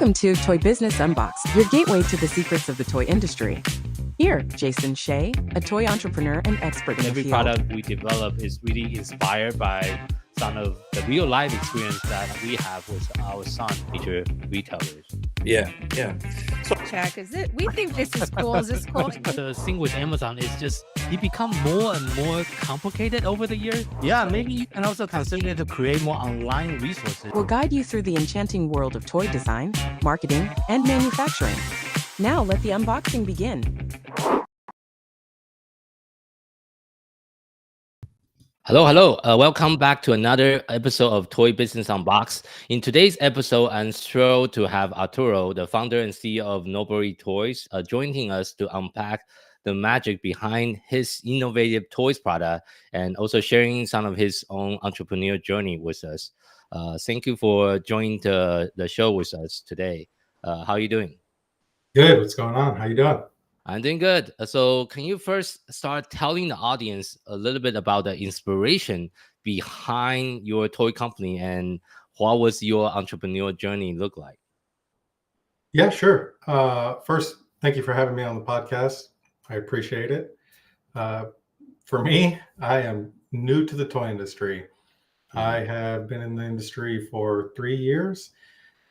Welcome to Toy Business Unbox, your gateway to the secrets of the toy industry. Here, Jason Hsieh, a toy entrepreneur and expert in the Every field. product we develop is really inspired by some of the real life experience that we have with our son, major retailers. Yeah. Check. We think this is cool. Is this cool? The thing with Amazon is just it become more and more complicated over the years. Yeah, maybe you can also consider to create more online resources. We'll guide you through the enchanting world of toy design, marketing, and manufacturing. Now let the unboxing begin. Hello. Welcome back to another episode of Toy Business Unbox. In today's episode, I'm thrilled to have Arturo, the founder and CEO of Nobory Toys, joining us to unpack the magic behind his innovative toys product and also sharing some of his own entrepreneurial journey with us. Thank you for joining the show with us today. How are you doing? Good. What's going on? How you doing? I'm doing good. So can you first start telling the audience a little bit about the inspiration behind your toy company and what was your entrepreneurial journey look like? Yeah, sure. First, thank you for having me on the podcast. I appreciate it. For me, I am new to the toy industry. I have been in the industry for 3 years,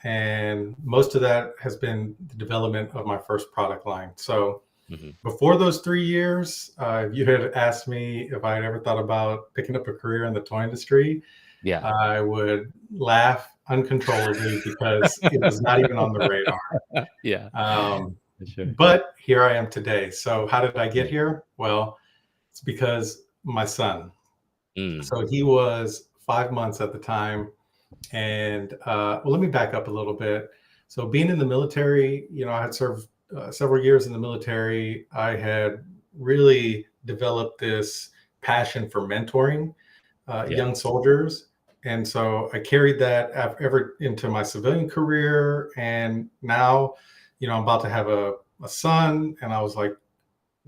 and most of that has been the development of my first product line. So before those 3 years, if you had asked me if I had ever thought about picking up a career in the toy industry, I would laugh uncontrollably because it was not even on the radar. Sure. But here I am today. So how did I get here? Well, it's because my son. So he was 5 months at the time. And let me back up a little bit. So being in the military, I had served several years in the military. I had really developed this passion for mentoring young soldiers. And so I carried that ever into my civilian career. And now, I'm about to have a son. And I was like,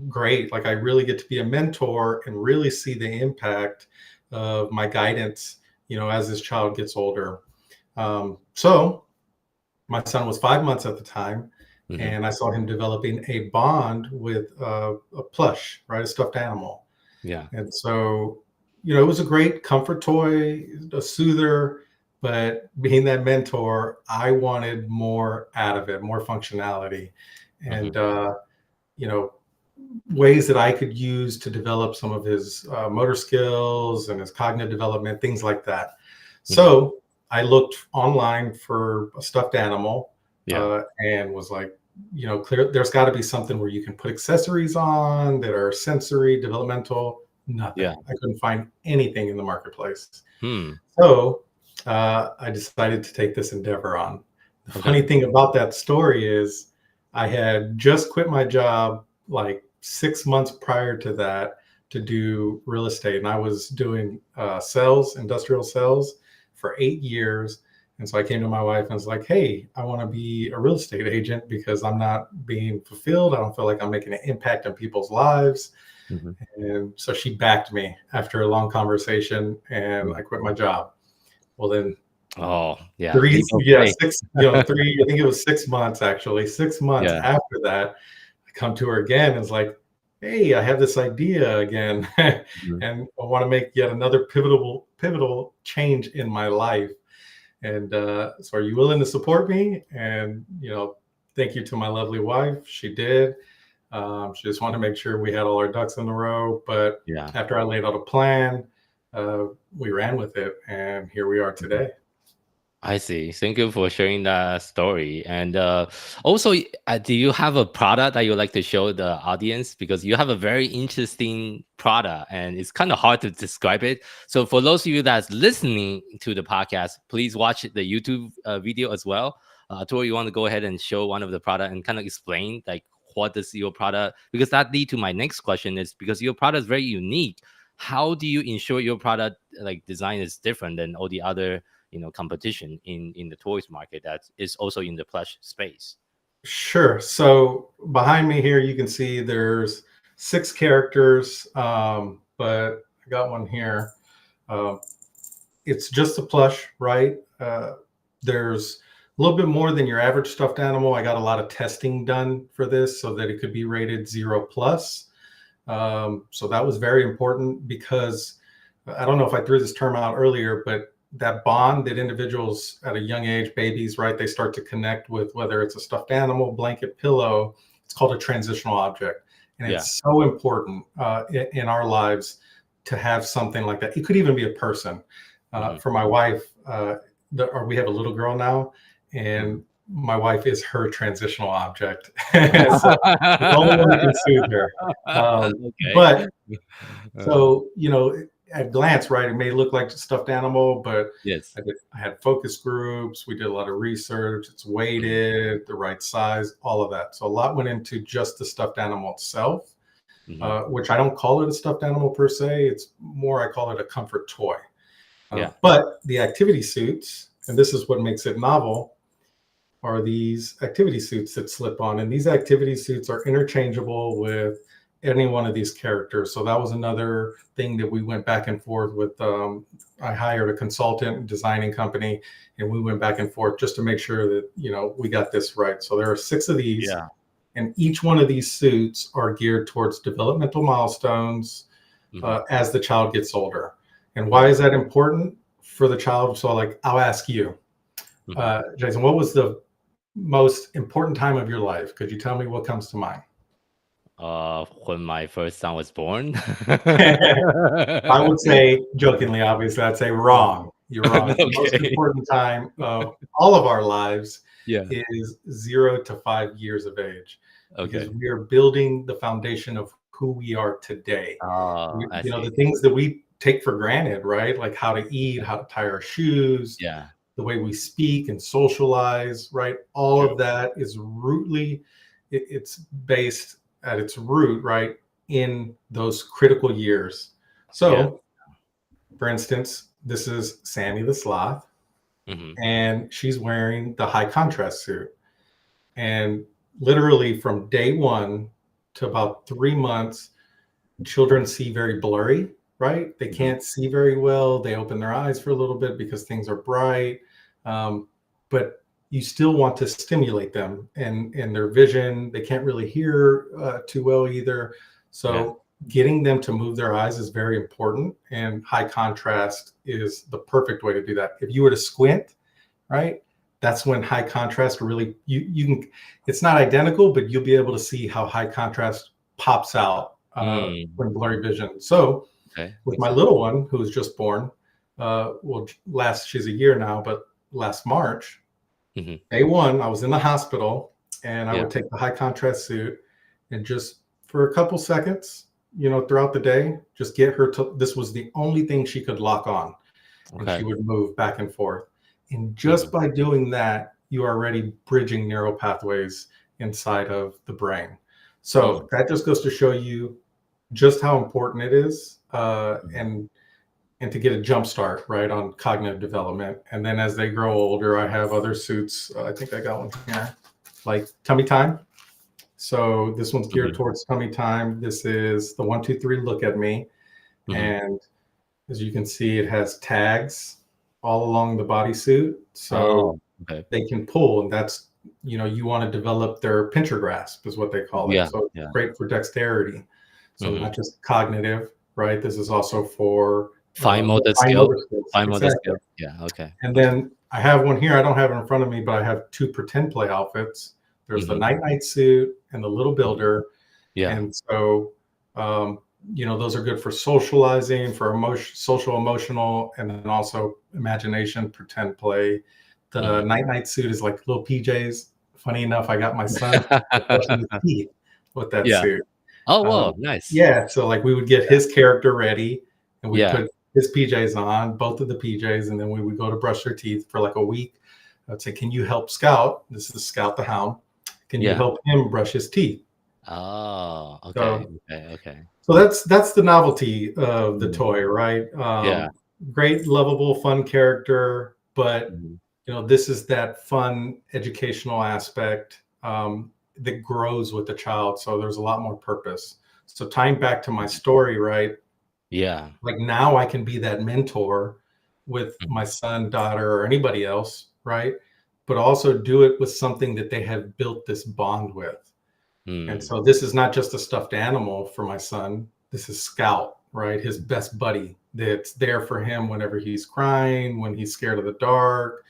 great. Like I really get to be a mentor and really see the impact of my guidance as this child gets older. So my son was 5 months at the time, and I saw him developing a bond with a plush, right? A stuffed animal. Yeah. And so, it was a great comfort toy, a soother, but being that mentor, I wanted more out of it, more functionality, and, ways that I could use to develop some of his motor skills and his cognitive development, things like that. So I looked online for a stuffed animal and was like, clear. There's got to be something where you can put accessories on that are sensory, developmental. Nothing. Yeah. I couldn't find anything in the marketplace. So I decided to take this endeavor on. The funny thing about that story is I had just quit my job like 6 months prior to that to do real estate. And I was doing industrial sales for 8 years. And so I came to my wife and was like, hey, I want to be a real estate agent because I'm not being fulfilled. I don't feel like I'm making an impact on people's lives. And so she backed me after a long conversation and I quit my job. Well, then, I think it was 6 months actually. 6 months after that, I come to her again and it's like, hey, I have this idea again, and I want to make yet another pivotal change in my life. And so are you willing to support me? And, thank you to my lovely wife. She did. She just wanted to make sure we had all our ducks in a row. But after I laid out a plan, we ran with it. And here we are today. I see. Thank you for sharing that story. And also, do you have a product that you would like to show the audience? Because you have a very interesting product and it's kind of hard to describe it. So for those of you that's listening to the podcast, please watch the YouTube video as well. Arturo, you want to go ahead and show one of the product and kind of explain like what is your product? Because that leads to my next question is because your product is very unique. How do you ensure your product like design is different than all the other competition in the toys market that is also in the plush space? Sure. So behind me here, you can see there's 6 characters, but I got one here. It's just a plush, right? There's a little bit more than your average stuffed animal. I got a lot of testing done for this so that it could be rated 0+. So that was very important because I don't know if I threw this term out earlier, but that bond that individuals at a young age, babies, right, they start to connect with, whether it's a stuffed animal, blanket, pillow, it's called a transitional object. And it's so important in our lives to have something like that. It could even be a person. For my wife, we have a little girl now, and my wife is her transitional object. So the only one who can soothe her. But so, at glance, right, it may look like a stuffed animal, but yes, I had focus groups. We did a lot of research. It's weighted, the right size, all of that. So a lot went into just the stuffed animal itself, which I don't call it a stuffed animal per se. It's more, I call it a comfort toy. But the activity suits, and this is what makes it novel, are these activity suits that slip on. And these activity suits are interchangeable with any one of these characters. So that was another thing that we went back and forth with. I hired a consultant designing company, and we went back and forth just to make sure that, we got this right. So there are 6 of these, and each one of these suits are geared towards developmental milestones as the child gets older. And why is that important for the child? So I'll ask you, Jason, what was the most important time of your life? Could you tell me what comes to mind? When my first son was born. I would say, jokingly, obviously, I'd say wrong. You're wrong. The most important time of all of our lives is 0 to 5 years of age. Because we are building the foundation of who we are today. The things that we take for granted, right? Like how to eat, how to tie our shoes, the way we speak and socialize, right? All of that is it's based at its root, right, in those critical years. So, for instance, this is Sammy the sloth, and she's wearing the high contrast suit. And literally from day 1 to about 3 months, children see very blurry, right? They can't see very well. They open their eyes for a little bit because things are bright. But you still want to stimulate them and their vision. They can't really hear too well either. So getting them to move their eyes is very important. And high contrast is the perfect way to do that. If you were to squint, right, that's when high contrast really, you can, it's not identical, but you'll be able to see how high contrast pops out when blurry vision. So with my little one who was just born, she's a year now, but last March, day 1, I was in the hospital, and I would take the high contrast suit and just for a couple seconds, throughout the day, just get her to, this was the only thing she could lock on. And she would move back and forth. And just by doing that, you are already bridging neural pathways inside of the brain. So that just goes to show you just how important it is, and to get a jump start, right, on cognitive development. And then as they grow older, I have other suits. I think I got one here, like tummy time. So this one's geared towards tummy time. This is the 1, 2, 3, look at me. And as you can see, it has tags all along the bodysuit. So they can pull, and that's, you want to develop their pincher grasp is what they call it. So it's great for dexterity. So not just cognitive, right? This is also for fine motor skill. Fine motor skill. And then I have one here. I don't have it in front of me, but I have 2 pretend play outfits. There's the night suit and the little builder. And so, those are good for socializing, for social, emotional, and then also imagination, pretend play. The night suit is like little PJs. Funny enough, I got my son brushing his teeth with that suit. Oh, wow, nice. So we would get his character ready, and we put his PJs on, both of the PJs, and then we would go to brush their teeth for like a week. I'd say, can you help Scout? This is Scout the Hound. Can you help him brush his teeth? Oh, okay. So that's the novelty of the toy, right? Great, lovable, fun character, but this is that fun educational aspect that grows with the child. So there's a lot more purpose. So tying back to my story, right? Like now I can be that mentor with my son, daughter, or anybody else, right? but also do it with something that they have built this bond with. And so this is not just a stuffed animal for my son. This is Scout, right? His best buddy that's there for him whenever he's crying, when he's scared of the dark.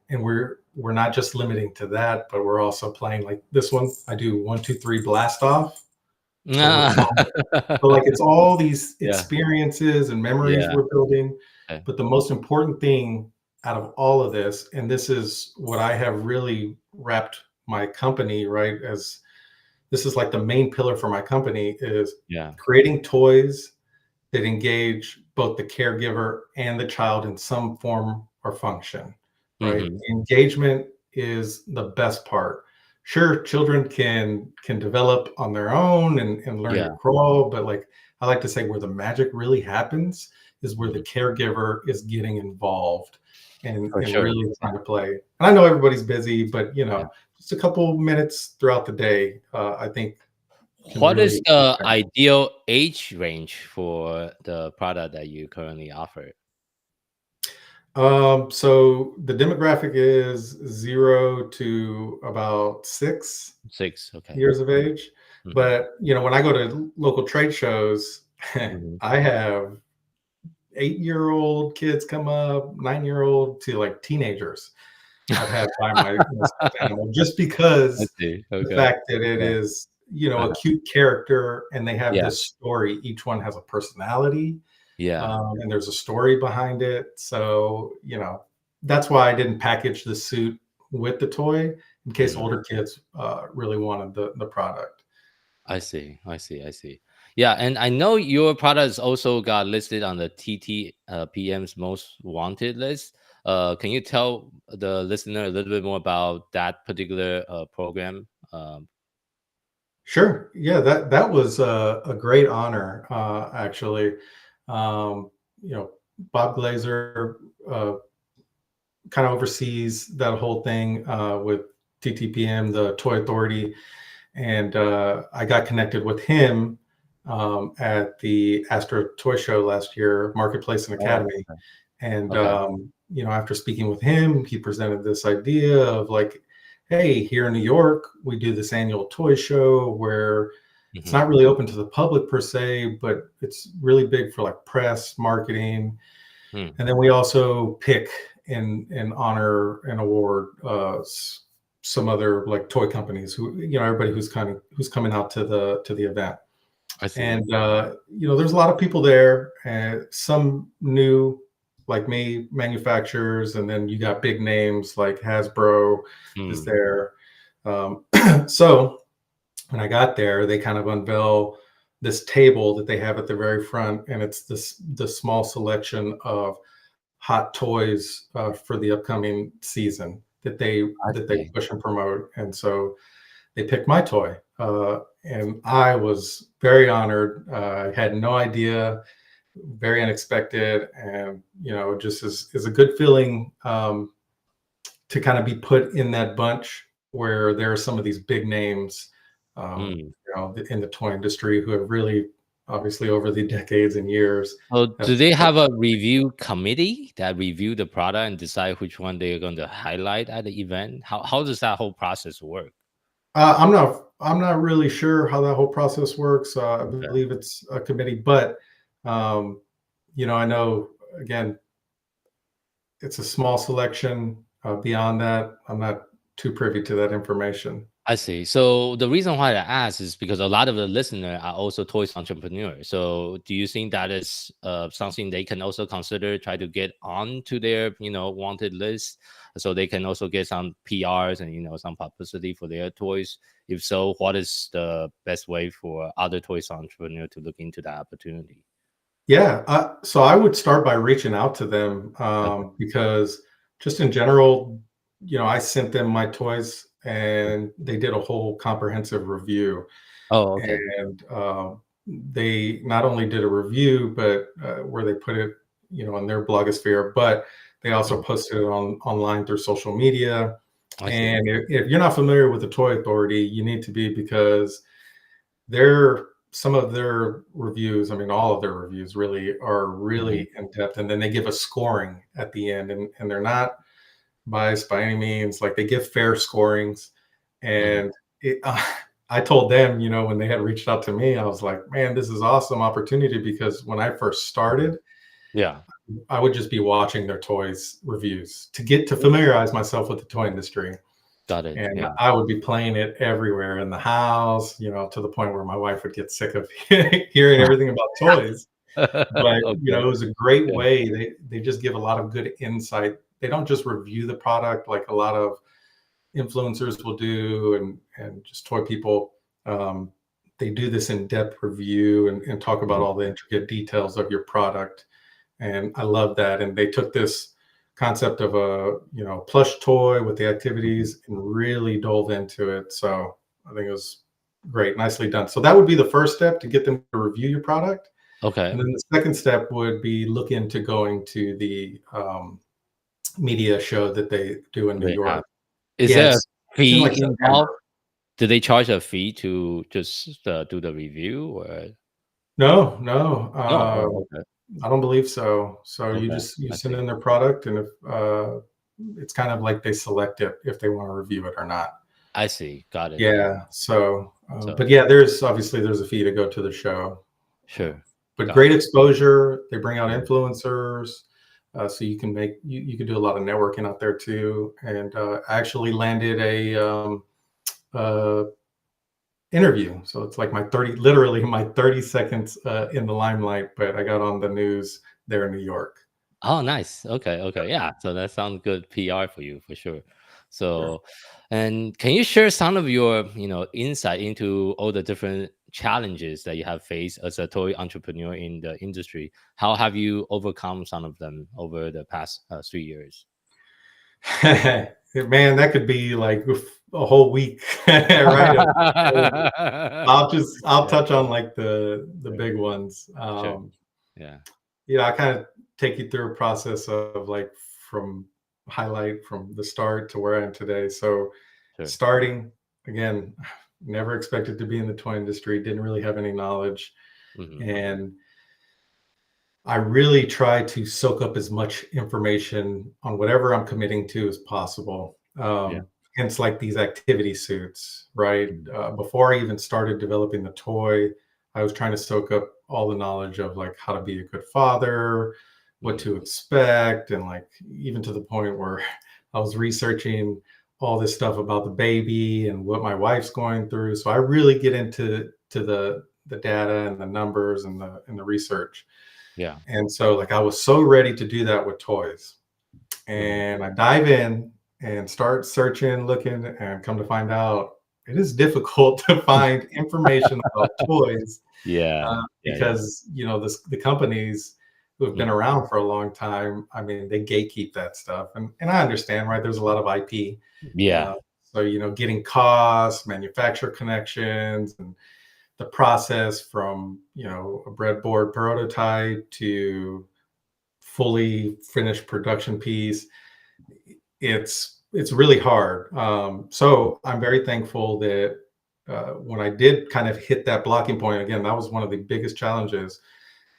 And we're not just limiting to that, but we're also playing like this one. I do 1, 2, 3 blast off. So like it's all these experiences and memories we're building. Okay. But the most important thing out of all of this, and this is what I have really wrapped my company, right, as this is like the main pillar for my company, is creating toys that engage both the caregiver and the child in some form or function, right? Engagement is the best part. Sure, children can develop on their own and learn to crawl, but like I like to say, where the magic really happens is where the caregiver is getting involved and really trying to play. And I know everybody's busy, but you know, just a couple minutes throughout the day, I think. What is the ideal age range for the product that you currently offer? So the demographic is 0 to about 6 years of age. But you know, when I go to local trade shows, I have 8-year-old kids come up, 9-year-old to like teenagers. I've had by my animal just because the fact that it is, you know, a cute character and they have this story. Each one has a personality. And there's a story behind it. So, you know, that's why I didn't package the suit with the toy in case older kids really wanted the product. I see. Yeah, and I know your products also got listed on the TTPM's most wanted list. Can you tell the listener a little bit more about that particular program? Sure. Yeah, that was a great honor, actually. You know, Bob Glazer kind of oversees that whole thing with TTPM, the Toy Authority, and I got connected with him at the Astro Toy Show last year, Marketplace and Academy. And you know, after speaking with him, he presented this idea of like, hey, here in New York, we do this annual toy show where it's not really open to the public per se, but it's really big for like press, marketing. And then we also pick and honor and award some other like toy companies who, you know, everybody who's coming out to the event. I see. And you know, there's a lot of people there, and some new like me manufacturers, and then you got big names like Hasbro is there. So when I got there, they kind of unveil this table that they have at the very front, and it's the small selection of hot toys for the upcoming season that they push and promote. And so they picked my toy, and I was very honored. I had no idea, very unexpected, and you know, just is a good feeling to kind of be put in that bunch where there are some of these big names, you know, in the toy industry who have really, obviously, over the decades and years. So do they have a review committee that review the product and decide which one they're going to highlight at the event? How does that whole process work? I'm not really sure how that whole process works. I believe it's a committee, but you know, I know, again, it's a small selection. Beyond that, I'm not too privy to that information. I see. So the reason why I ask is because a lot of the listeners are also toys entrepreneurs. So do you think that is something they can also consider, try to get onto their, you know, wanted list, so they can also get some PRs and, you know, some publicity for their toys? If so, what is the best way for other toys entrepreneurs to look into that opportunity? Yeah, so I would start by reaching out to them because just in general, you know, I sent them my toys and they did a whole comprehensive review. Oh, okay. And they not only did a review, but where they put it, you know, on their blogosphere, but they also posted it online through social media. And if you're not familiar with the Toy Authority, you need to be, because some of their reviews, I mean, all of their reviews really are really in depth. And then they give a scoring at the end, and they're not biased by any means. Like they give fair scorings, and I told them, when they had reached out to me, I was like, man, this is awesome opportunity, because when I first started, Yeah. I would just be watching their toys reviews to get to familiarize myself with the toy industry. Got it. And Yeah. I would be playing it everywhere in the house, to the point where my wife would get sick of hearing everything about toys. But, Okay. it was a great way. They just give a lot of good insight. They don't just review the product like a lot of influencers will do, and just toy people. They do this in-depth review and talk about all the intricate details of your product. And I love that. And they took this concept of a plush toy with the activities and really dove into it. So I think it was great, nicely done. So that would be the first step, to get them to review your product. Okay. And then the second step would be look into going to the media show that they do in New York. Is Yeah, there a it's in fee like involved? September. Do they charge a fee to just do the review, or No, no? Oh, okay. I don't believe so. So you Okay. I send see. in their product, and if it's kind of like they select it if they want to review it or not. I see. Got it. Yeah. So, So but yeah, there's a fee to go to the show. sure. But Got great exposure. They bring out influencers, so you can you can do a lot of networking out there too. And I actually landed a interview. So it's like literally my 30 seconds in the limelight, but I got on the news there in New York. Oh, nice. Okay. Yeah. So that sounds good PR for you for sure. Sure. So, and can you share some of your, insight into all the different challenges that you have faced as a toy entrepreneur in the industry? How have you overcome some of them over the past 3 years? Man, that could be like a whole week, right? I'll touch on like the big ones. Sure. Yeah. I kind of take you through a process of like from the start to where I am today. So Sure. starting again, never expected to be in the toy industry, didn't really have any knowledge. And I really try to soak up as much information on whatever I'm committing to as possible. Hence, like these activity suits, right? Before I even started developing the toy, I was trying to soak up all the knowledge of like how to be a good father, what to expect, and like even to the point where I was researching all this stuff about the baby and what my wife's going through. So I really get into the data and the numbers and the research. Yeah. And so like I was so ready to do that with toys. And I dive in and start searching, looking, and come to find out it is difficult to find information about toys. Because the companies who have been around for a long time, I mean, they gatekeep that stuff. And I understand, right? There's a lot of IP. So getting costs, manufacturer connections, and the process from a breadboard prototype to fully finished production piece, it's really hard. So I'm very thankful that when I did kind of hit that blocking point, again, that was one of the biggest challenges,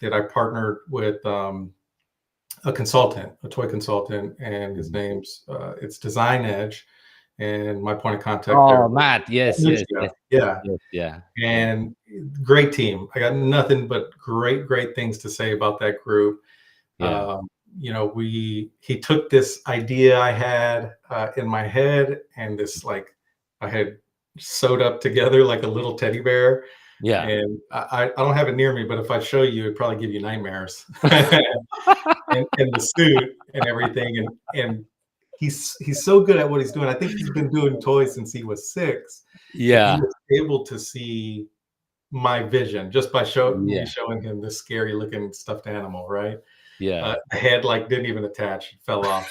that I partnered with a toy consultant, and his name's it's Design Edge, and my point of contact there. Oh, Matt, yes. Yeah. And great team. I got nothing but great things to say about that group. He took this idea I had in my head, and this like I had sewed up together like a little teddy bear. And I don't have it near me, but if I show you, it'd probably give you nightmares. and the suit and everything, and he's so good at what he's doing. I think he's been doing toys since he was 6. He was able to see my vision just by showing him this scary looking stuffed animal, right? The head like didn't even attach, it fell off.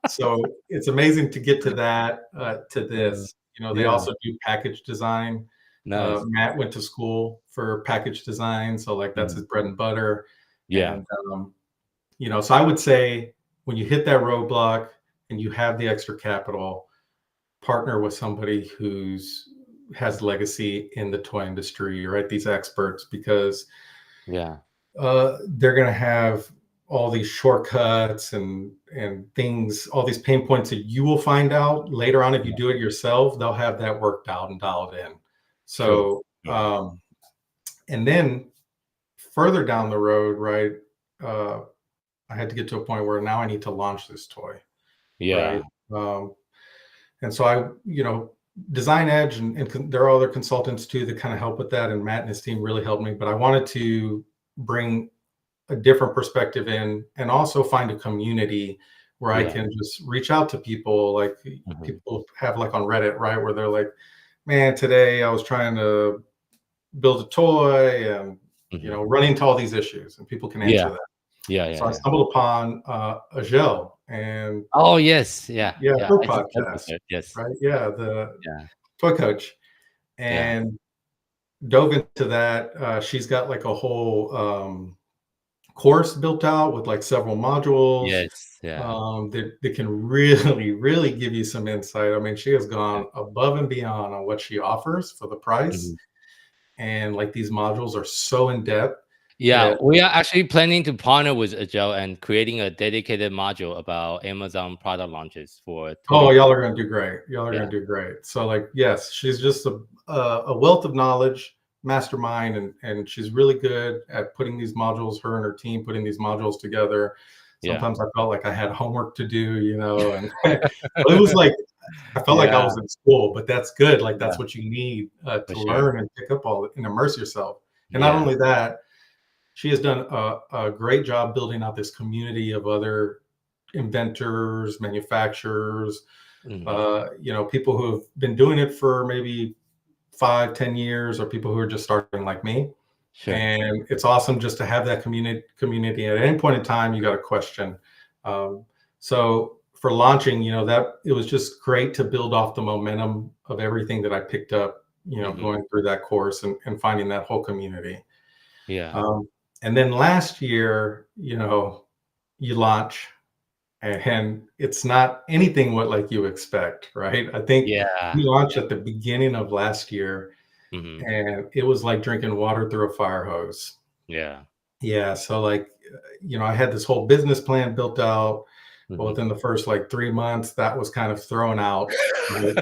So it's amazing to get to that, to this. They also do package design. Nice. Matt went to school for package design, so like that's his bread and butter. And so I would say when you hit that roadblock and you have the extra capital, partner with somebody has legacy in the toy industry, right? These experts, because they're going to have all these shortcuts and things, all these pain points that you will find out later on if you do it yourself. They'll have that worked out and dialed in. So, and then further down the road, right? I had to get to a point where now I need to launch this toy. Yeah. Right? And so I, Design Edge and there are other consultants too that kind of help with that. And Matt and his team really helped me, but I wanted to bring a different perspective in and also find a community where I can just reach out to people like people have like on Reddit, right? Where they're like, man, today I was trying to build a toy and, run into all these issues, and people can answer that. So I stumbled upon Agel and her podcast. Yes. Right. Yeah. The Toy Coach, and dove into that. She's got like a whole course built out with like several modules. That can really give you some insight. I mean, she has gone above and beyond on what she offers for the price. And like these modules are so in depth. Yeah, we are actually planning to partner with Agile and creating a dedicated module about Amazon product launches for. Oh, y'all are going to do great. Y'all are going to do great. So like, yes, she's just a wealth of knowledge, mastermind, and she's really good at putting these modules, her and her team putting these modules together. Sometimes I felt like I had homework to do, and it was like, I felt like I was in school, but that's good. Like that's what you need to learn and pick up all and immerse yourself. And not only that, she has done a great job building out this community of other inventors, manufacturers, people who have been doing it for maybe 5-10 years, or people who are just starting like me. And it's awesome just to have that community. At any point in time, you got a question. So for launching, that it was just great to build off the momentum of everything that I picked up, going through that course and finding that whole community. And then last year, you launch and it's not anything what like you expect, right? I think we launched at the beginning of last year, and it was like drinking water through a fire hose. So like, I had this whole business plan built out. But within the first like 3 months, that was kind of thrown out. Right?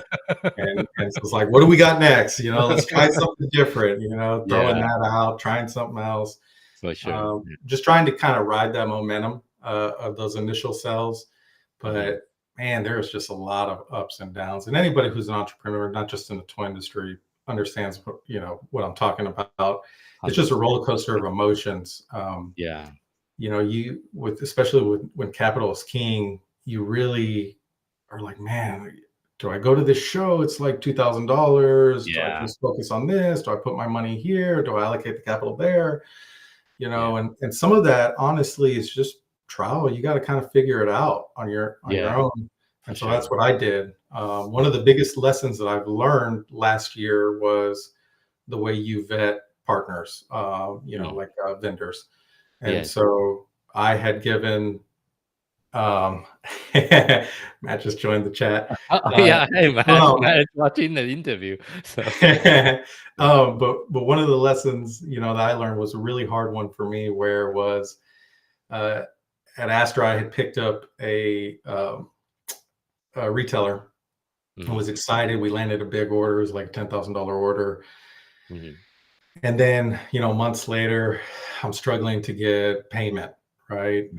and so it's like, what do we got next? Let's try something different, throwing that out, trying something else. For sure. Just trying to kind of ride that momentum of those initial sales. But man, there's just a lot of ups and downs. And anybody who's an entrepreneur, not just in the toy industry, understands what I'm talking about. It's just a roller coaster of emotions. Especially when capital is king, you really are like, man, do I go to this show? It's like $2,000. Do I just focus on this? Do I put my money here? Do I allocate the capital there? And some of that honestly is just trial. You got to kind of figure it out on your own. And so that's what I did. One of the biggest lessons that I've learned last year was the way you vet partners, like vendors. And so I had given, Matt just joined the chat. Hey, Matt is watching the interview. So. But one of the lessons, that I learned was a really hard one for me, where was at Astra, I had picked up a retailer. I was excited. We landed a big order. It was like a $10,000 order. And then, months later, I'm struggling to get payment, right?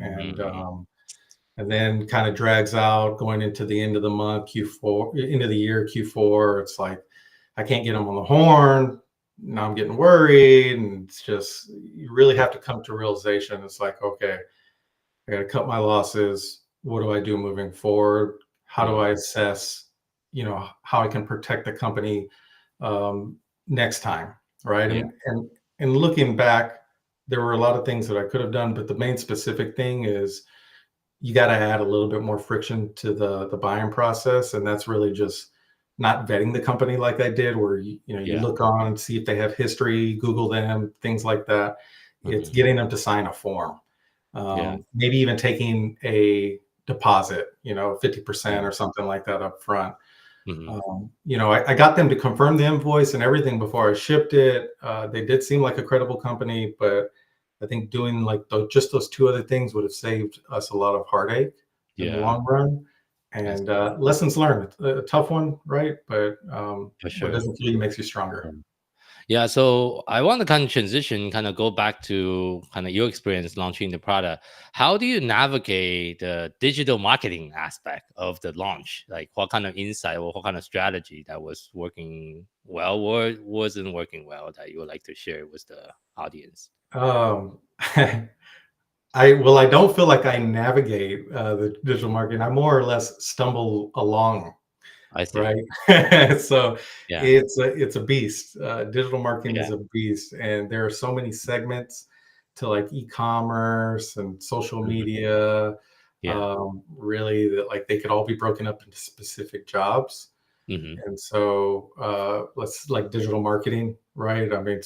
And then kind of drags out going into the end of the month, Q4, end of the year, Q4. It's like, I can't get them on the horn. Now I'm getting worried. And it's just, you really have to come to realization. It's like, okay, I got to cut my losses. What do I do moving forward? How do I assess, how I can protect the company next time? Right. And looking back, there were a lot of things that I could have done, but the main specific thing is you got to add a little bit more friction to the buying process. And that's really just not vetting the company like I did, where you look on and see if they have history, Google them, things like that. It's getting them to sign a form. Maybe even taking a deposit, 50% or something like that up front. I got them to confirm the invoice and everything before I shipped it. They did seem like a credible company, but I think doing like just those two other things would have saved us a lot of heartache in the long run. And lessons learned. It's a tough one, right? But For what sure. doesn't kill you makes you stronger. Yeah, so I want to kind of transition, kind of go back to kind of your experience launching the product. How do you navigate the digital marketing aspect of the launch? Like what kind of insight or what kind of strategy that was working well or wasn't working well that you would like to share with the audience? I don't feel like I navigate the digital marketing. I more or less stumble along. I see. Right. So Yeah. it's a beast. Digital marketing is Yeah. a beast, and there are so many segments to like e-commerce and social media. Yeah. Really, that like they could all be broken up into specific jobs. And so let's like digital marketing, right? I mean,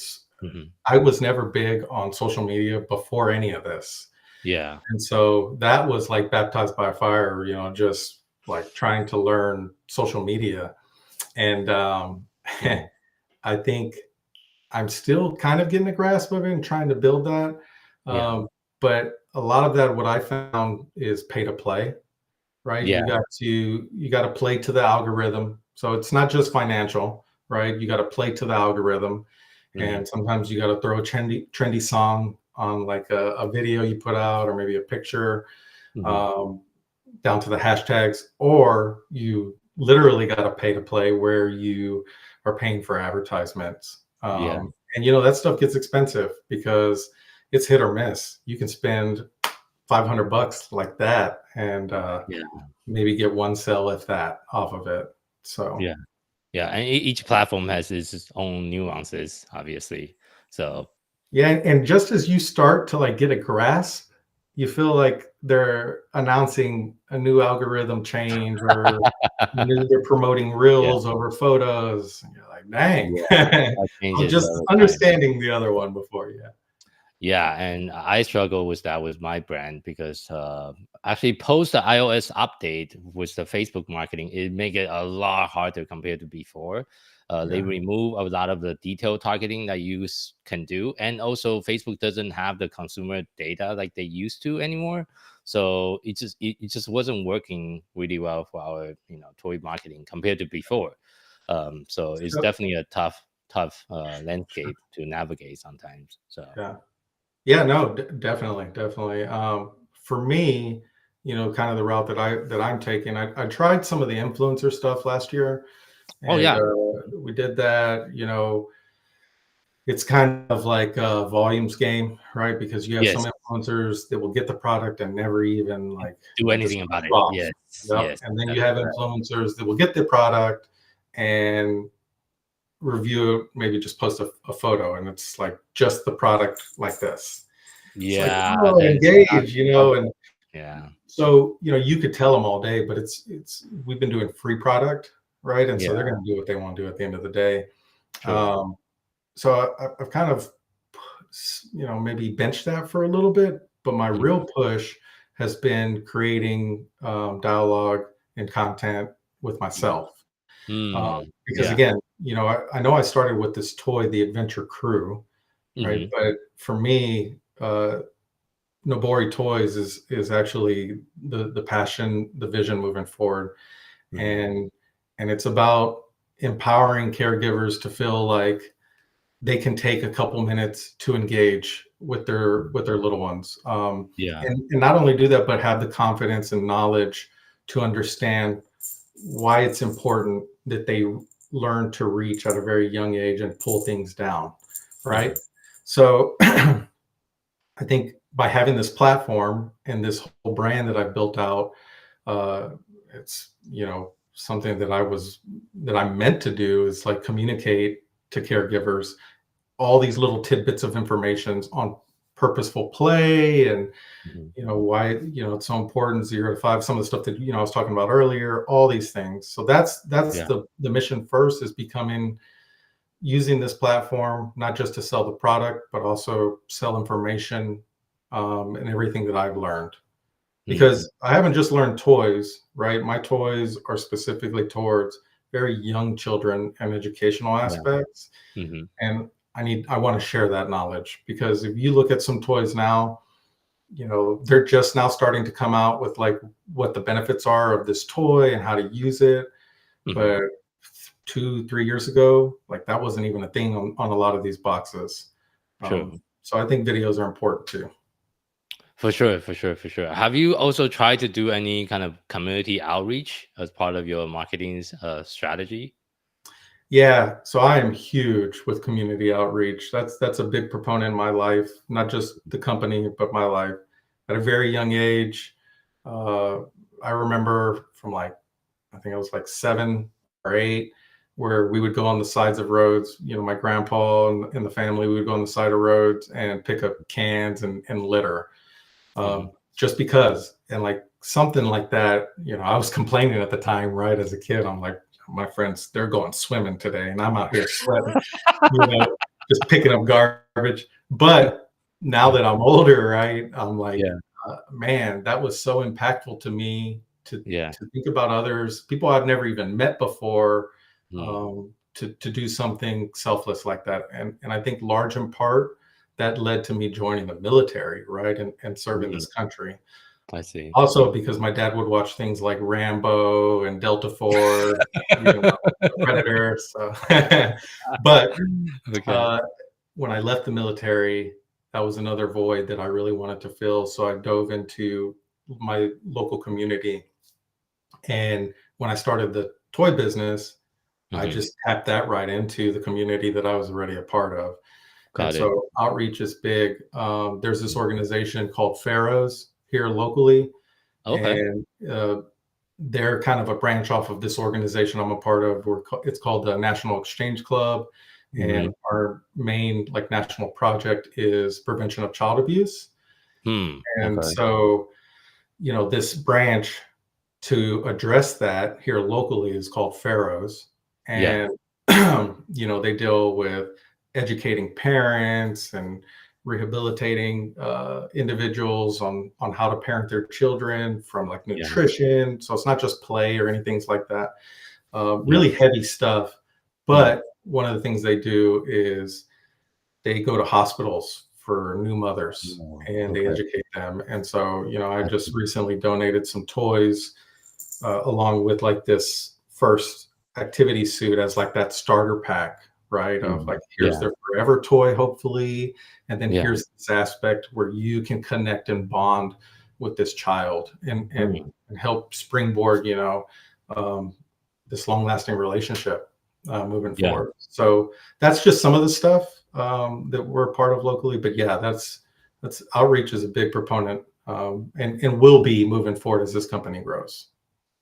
I was never big on social media before any of this. Yeah. And so that was like baptized by fire, you know, just like trying to learn social media. And I think I'm still kind of getting a grasp of it and trying to build that. Yeah. But a lot of that, what I found is pay to play, right? Yeah. You got to play to the algorithm. So it's not just financial, right? You got to play to the algorithm. And sometimes you got to throw a trendy song on like a video you put out, or maybe a picture, down to the hashtags, or you literally got to pay to play where you are paying for advertisements. And you know, that stuff gets expensive because it's hit or miss. You can spend $500 like that and maybe get one sale, if that, off of it. So yeah, and each platform has its own nuances, obviously. So yeah, and just as you start to like get a grasp, you feel like they're announcing a new algorithm change, or they're promoting reels over photos. And you're like, dang, I'm just understanding the other one before. Yeah, and I struggle with that with my brand because actually post the iOS update with the Facebook marketing, it make it a lot harder compared to before. They remove a lot of the detailed targeting that you can do, and also Facebook doesn't have the consumer data like they used to anymore. So it just wasn't working really well for our toy marketing compared to before. So it's definitely a tough landscape to navigate sometimes. So yeah, no, definitely. For me, you know, kind of the route that I'm taking, I tried some of the influencer stuff last year. And we did that. You know, it's kind of like a volumes game, right? Because you have some influencers that will get the product and never even like do anything about it. Yes. And then you have influencers that will get the product and review it, maybe just post a photo, and it's like just the product like this. Yeah, like, oh, engage, you know, and so you know, you could tell them all day, but it's we've been doing free product, right? And so they're going to do what they want to do at the end of the day. So I've kind of, you know, maybe benched that for a little bit, but my real push has been creating dialogue and content with myself. Because again, you know, I know I started with this toy, the Adventure Crew, right? But for me, Nobory Toys is actually the passion, the vision moving forward. And it's about empowering caregivers to feel like they can take a couple minutes to engage with their little ones. And not only do that, but have the confidence and knowledge to understand why it's important that they learn to reach at a very young age and pull things down, right? So I think by having this platform and this whole brand that I've built out, it's, you know, something that I'm meant to do is like communicate to caregivers all these little tidbits of information on purposeful play, and you know, why, you know, it's so important, 0 to 5, some of the stuff that, you know, I was talking about earlier, all these things. So that's the mission first, is using this platform not just to sell the product, but also sell information and everything that I've learned. Because I haven't just learned toys, right? My toys are specifically towards very young children and educational aspects. And I want to share that knowledge, because if you look at some toys now, they're just now starting to come out with like what the benefits are of this toy and how to use it. But 2-3 years ago, like that wasn't even a thing on a lot of these boxes. Sure. So I think videos are important too. For sure. Have you also tried to do any kind of community outreach as part of your marketing strategy? Yeah, so I am huge with community outreach. That's a big proponent in my life, not just the company, but my life. At a very young age, I remember from like, I think I was like 7 or 8, where we would go on the sides of roads. My grandpa and the family, we would go on the side of roads and pick up cans and litter, just because. And like something like that, I was complaining at the time, right? As a kid, I'm like, my friends, they're going swimming today, and I'm out here sweating, just picking up garbage. But now that I'm older, right, I'm like, man, that was so impactful to me to think about others, people I've never even met before, to do something selfless like that. And I think large in part that led to me joining the military, right, and serving this country. I see. Also, because my dad would watch things like Rambo and Delta Force, Predator. So, but when I left the military, that was another void that I really wanted to fill. So I dove into my local community, and when I started the toy business, I just tapped that right into the community that I was already a part of. So outreach is big. There's this organization called Pharaohs here locally. And they're kind of a branch off of this organization I'm a part of. It's called the National Exchange Club. And our main like national project is prevention of child abuse. And so, this branch to address that here locally is called Pharaohs. And, they deal with educating parents and rehabilitating individuals on how to parent their children, from like nutrition. So it's not just play or anything like that. Really heavy stuff. But one of the things they do is they go to hospitals for new mothers and they educate them. And so, I just recently donated some toys along with like this first activity suit as like that starter pack, right? Of like, here's their forever toy, hopefully. And then here's this aspect where you can connect and bond with this child and help springboard, this long lasting relationship moving forward. So that's just some of the stuff that we're a part of locally. But that's outreach is a big proponent and will be moving forward as this company grows.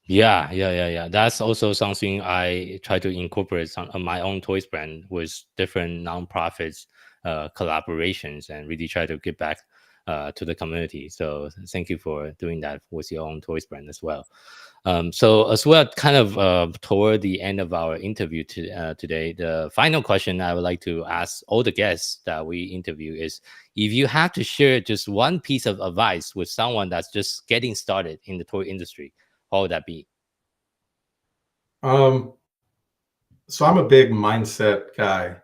Yeah. That's also something I try to incorporate on my own toys brand with different nonprofits collaborations, and really try to give back to the community. So thank you for doing that with your own toys brand as well. So as well, kind of toward the end of our interview today, the final question I would like to ask all the guests that we interview is, if you have to share just one piece of advice with someone that's just getting started in the toy industry, what would that be? So I'm a big mindset guy,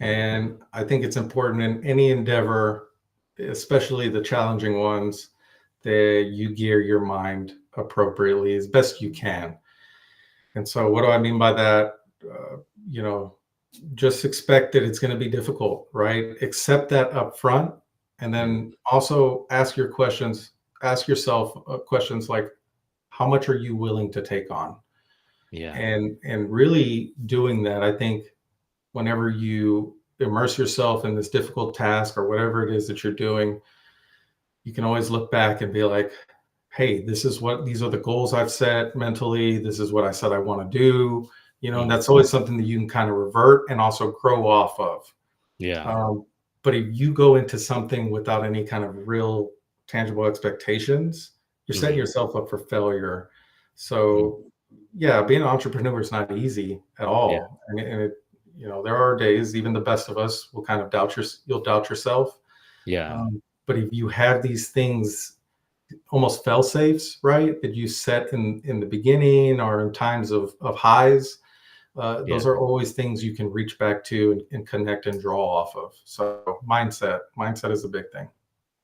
and I think it's important in any endeavor, especially the challenging ones, that you gear your mind appropriately as best you can. And so what do I mean by that? Just expect that it's going to be difficult, right? Accept that up front, and then also ask yourself questions like, how much are you willing to take on? And really doing that, I think whenever you immerse yourself in this difficult task or whatever it is that you're doing, you can always look back and be like, hey, these are the goals I've set mentally. This is what I said I want to do. And that's always something that you can kind of revert and also grow off of. But if you go into something without any kind of real tangible expectations, you're setting yourself up for failure. So being an entrepreneur is not easy at all. And it, there are days, even the best of us will kind of you'll doubt yourself. But if you have these things, almost fail safes, right, that you set in the beginning or in times of highs, those are always things you can reach back to and connect and draw off of. So mindset is a big thing.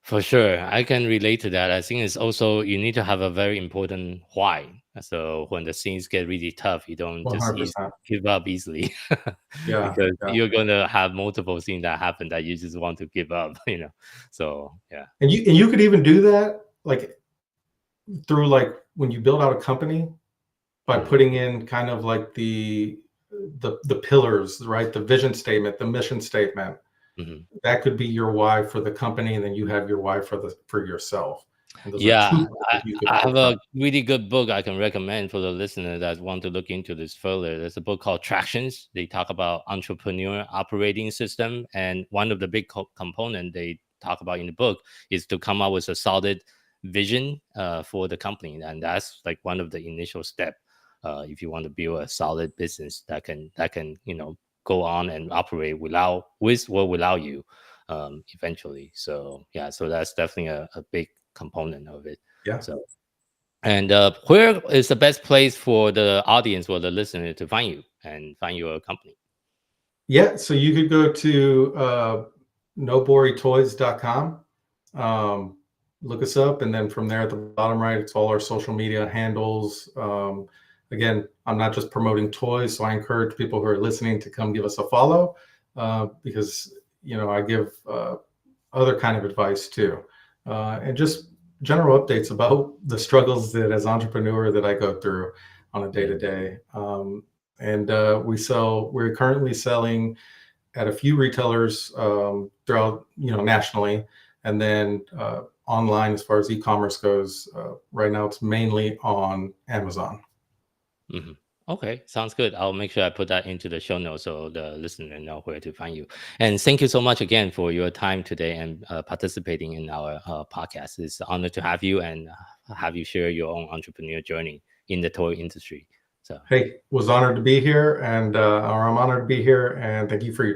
For sure, I can relate to that. I think it's also you need to have a very important why. So when the things get really tough, you don't just 100%. give up easily, Yeah, because yeah. you're gonna have multiple things that happen that you just want to give up. So yeah. And you could even do that like through like when you build out a company by putting in kind of like the pillars, right? The vision statement, the mission statement. That could be your why for the company, and then you have your why for yourself. And those are two I have a really good book I can recommend for the listener that want to look into this further. There's a book called Tractions. They talk about entrepreneur operating system, and one of the big component they talk about in the book is to come up with a solid vision for the company, and that's like one of the initial step if you want to build a solid business that can go on and operate with or without you eventually. So yeah, so that's definitely a big component of it. Yeah. So, and where is the best place for the audience or the listener to find you and find your company? Yeah, so you could go to noborytoys.com, look us up, and then from there at the bottom right, it's all our social media handles. Again, I'm not just promoting toys, so I encourage people who are listening to come give us a follow, because I give other kind of advice too, and just general updates about the struggles that as entrepreneur that I go through on a day-to-day. And we're currently selling at a few retailers throughout nationally, and then online as far as e-commerce goes. Right now, it's mainly on Amazon. Okay, sounds good. I'll make sure I put that into the show notes so the listener know where to find you. And thank you so much again for your time today and participating in our podcast. It's an honor to have you and have you share your own entrepreneurial journey in the toy industry. So hey, was honored to be here, and or I'm honored to be here, and thank you for your time.